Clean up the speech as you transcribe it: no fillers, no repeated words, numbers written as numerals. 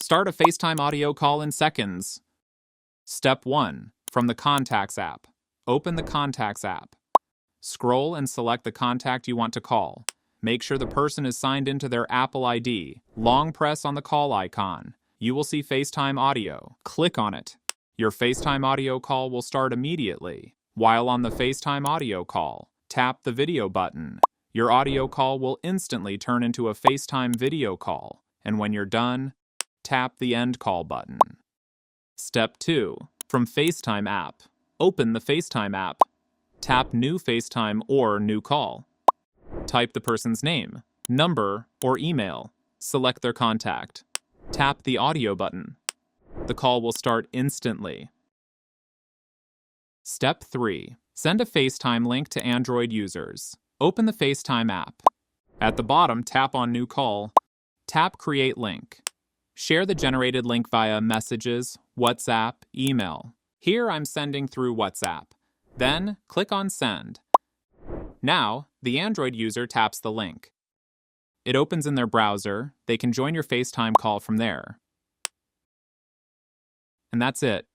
Start a FaceTime audio call in seconds. Step 1. From the Contacts app. Open the Contacts app. Scroll and select the contact you want to call. Make sure the person is signed into their Apple ID. Long press on the call icon. You will see FaceTime audio. Click on it. Your FaceTime audio call will start immediately. While on the FaceTime audio call, tap the video button. Your audio call will instantly turn into a FaceTime video call. And when you're done, tap the End Call button. Step 2. From FaceTime app. Open the FaceTime app. Tap New FaceTime or New Call. Type the person's name, number, or email. Select their contact. Tap the audio button. The call will start instantly. Step 3. Send a FaceTime link to Android users. Open the FaceTime app. At the bottom, tap on New Call. Tap Create Link. Share the generated link via Messages, WhatsApp, email. Here I'm sending through WhatsApp. Then, click on Send. Now, the Android user taps the link. It opens in their browser. They can join your FaceTime call from there. And that's it.